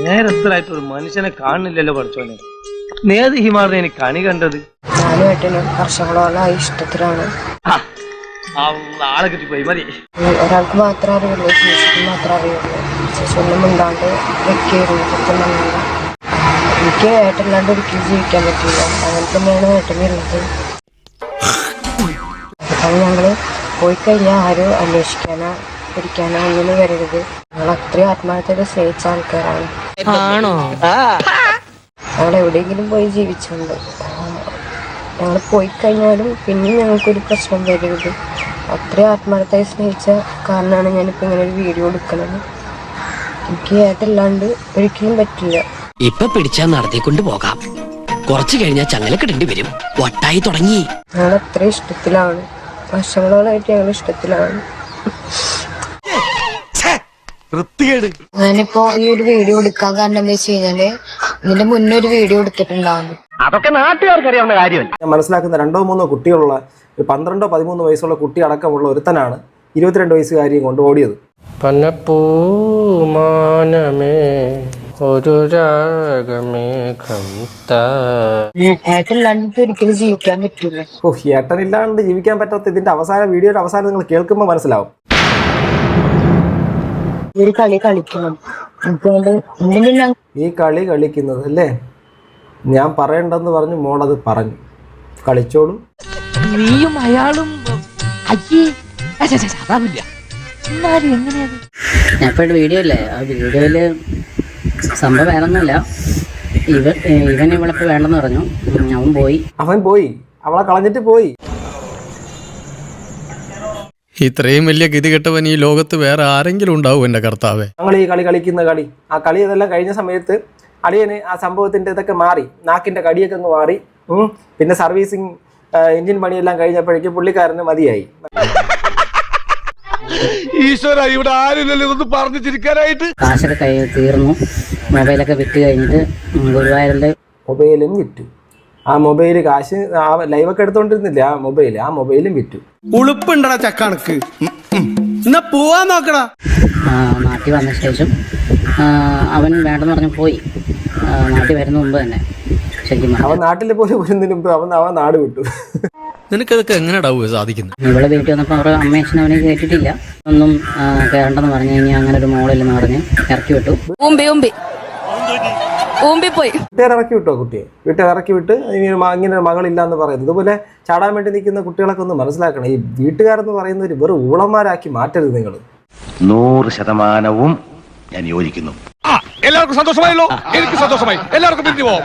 നേരത്തിലായിട്ട് ഒരു മനുഷ്യനെ കാണുന്നില്ലല്ലോ പഠിച്ചോനെ. നേത് ഹിമാറിനെ എനിക്ക് കണി കണ്ടത്. ഞാനും ഏട്ടനും വർഷങ്ങളോളം ഇഷ്ടത്തിലാണ്. ആളെ കിട്ടിപ്പോയി മതി. ഒരാൾക്ക് മാത്രമേ അറിയുള്ളൂ, ശേഷിക്ക് മാത്രമേ അറിയുള്ളൂ. ശേഷൊന്നും മിണ്ടാണ്ട് വെക്കായിരുന്നു. എനിക്ക് ഏട്ടല്ലാണ്ട് ഒരിക്കലും ജീവിക്കാൻ പറ്റില്ല. അങ്ങനെ തന്നെയാണ് ഏട്ടൻ വരുന്നത്. അത് ഞങ്ങള് പോയി കഴിഞ്ഞാൽ ആരും അന്വേഷിക്കാനോ പിടിക്കാനോ ഒന്നിനും വരരുത്. ഞങ്ങൾ അത്രയും ആത്മാർത്ഥത സ്നേഹിച്ച ആൾക്കാരാണ്. ഞങ്ങൾ എവിടെയെങ്കിലും പോയി ജീവിച്ചുണ്ട്. ഞങ്ങൾ പോയി കഴിഞ്ഞാലും പിന്നെയും ഞങ്ങൾക്കൊരു പ്രശ്നം വരരുത്. അത്രയും ആത്മാർത്ഥമായി സ്നേഹിച്ച കാരണമാണ് ഞാനിപ്പോൾ ഇങ്ങനെ ഒരു വീഡിയോ എടുക്കുന്നത്. എനിക്ക് ഏട്ടല്ലാണ്ട് ഒരിക്കലും പറ്റില്ല. ഇപ്പൊ പിടിച്ചാൽ നടത്തിക്കൊണ്ട് പോകാം, കുറച്ചു കഴിഞ്ഞാൽ ചങ്ങലക്കിടേണ്ടി വരും. ഒട്ടായി തുടങ്ങി. ഞങ്ങൾ അത്ര ഇഷ്ടത്തിലാണ്, വർഷങ്ങളോളായിട്ട് ഞങ്ങൾ ഇഷ്ടത്തിലാണ്. ഞാനിപ്പോ ഈ ഒരു വീഡിയോ എടുക്കാൻ കാരണം എന്താ വെച്ച് കഴിഞ്ഞാല് ഇതിന്റെ മുന്നേ ഒരു വീഡിയോ എടുത്തിട്ടുണ്ടാവുന്നു. അതൊക്കെ നാട്ടുകാർക്ക് അറിയാവുന്ന കാര്യമല്ല. ഞാൻ മനസ്സിലാക്കുന്ന 2-3 കുട്ടികളുള്ള 12-13 വയസ്സുള്ള കുട്ടി അടക്കമുള്ള ഒരുത്തനാണ് 22 വയസ്സുകാരിയും കൊണ്ട് ഓടിയത്. ഏട്ടല്ലാണ്ട് ഒരിക്കലും ജീവിക്കാൻ പറ്റില്ല. ഏട്ടനില്ലാണ്ട് ജീവിക്കാൻ പറ്റാത്ത ഇതിന്റെ വീഡിയോയുടെ അവസാനം നിങ്ങൾ കേൾക്കുമ്പോൾ മനസ്സിലാവും. ഈ കളി കളിക്കണം. ഈ കളി കളിക്കുന്നത് അല്ലേ, ഞാൻ പറയണ്ടെന്ന് പറഞ്ഞു മോളത് പറഞ്ഞു. കളിച്ചോളൂ. നീയും അയാളും ഞാൻ ഇപ്പോൾ വീഡിയോ അല്ലേ, ആ വീഡിയോയില് സംഭവം വേറൊന്നുമില്ല. ഇവൻ ഇവളിപ്പോ വേണ്ടെന്ന് പറഞ്ഞു. അവൻ പോയി അവളെ കളഞ്ഞിട്ട് പോയി. ഇത്രയും വലിയ ഗതി കെട്ടവൻ ഈ ലോകത്ത് വേറെ ആരെങ്കിലും ഉണ്ടാവും എൻ്റെ കർത്താവേ. ഞങ്ങൾ ഈ കളി കളിക്കുന്ന കളി, ആ കളി ഇതെല്ലാം കഴിഞ്ഞ സമയത്ത് അളിയന് ആ സംഭവത്തിന്റെ ഇതൊക്കെ മാറി, നാക്കിന്റെ കടിയൊക്കെ അങ്ങ് മാറി. പിന്നെ സർവീസിങ് എഞ്ചിൻ പണിയെല്ലാം കഴിഞ്ഞപ്പോഴേക്കും പുള്ളിക്കാരന് മതിയായി. ഈശ്വര, ഇവിടെ ആരില്ലല്ലോ ഇതൊന്ന് പറഞ്ഞു ചിരിക്കാനായിട്ട്. കാശൊക്കെ തീർന്നു. മൊബൈലൊക്കെ വിറ്റ് കഴിഞ്ഞിട്ട് ഗുരുവായൂരില് മൊബൈലും വിറ്റു. ആ മൊബൈല് കാശ് ആ ലൈവൊക്കെ എടുത്തോണ്ടിരുന്നില്ല, ആ മൊബൈലും വിറ്റു. ഉളുപ്പുണ്ടടാ ചക്കണക്ക്, എന്നാ പോവാൻ നോക്കടാ. നാട്ടിൽ വന്ന ശേഷം അവൻ വേണ്ടെന്ന് പറഞ്ഞു പോയി. നാട്ടിൽ വരുന്ന മുമ്പ് തന്നെ ശരിക്കും അവൻ നാട്ടിൽ പോലും വരുന്നതിന് മുമ്പ് അവൻ നാട് വിട്ടു. നിനക്കതൊക്കെ എങ്ങനെയാ സാധിക്കുന്നത്? ഇവിടെ വീട്ടിൽ വന്നപ്പോൾ അവരുടെ അമ്മയച്ഛനും അവനെ കേട്ടിട്ടില്ല. ഒന്നും കയറണ്ടെന്ന് പറഞ്ഞു കഴിഞ്ഞാൽ അങ്ങനെ ഒരു മോളില്ലെന്ന് പറഞ്ഞ് ഇറക്കി വിട്ടു. വീട്ടുകാർ ഇറക്കി വിട്ടോ കുട്ടിയെ? വീട്ടുകാർ ഇറക്കി വിട്ട് ഇങ്ങനെ മകളില്ല എന്ന് പറയുന്നത്. ഇതുപോലെ ചാടാൻ വേണ്ടി നിൽക്കുന്ന കുട്ടികളൊക്കെ ഒന്ന് മനസ്സിലാക്കണം. ഈ വീട്ടുകാരെന്ന് പറയുന്നവർ വെറും ഊളന്മാരാക്കി മാറ്റരുത് നിങ്ങൾ. 100% ഞാൻ യോജിക്കുന്നു. എല്ലാവർക്കും സന്തോഷമായല്ലോ. എനിക്ക് സന്തോഷമായി. എല്ലാവർക്കും പിരിഞ്ഞു പോവാം.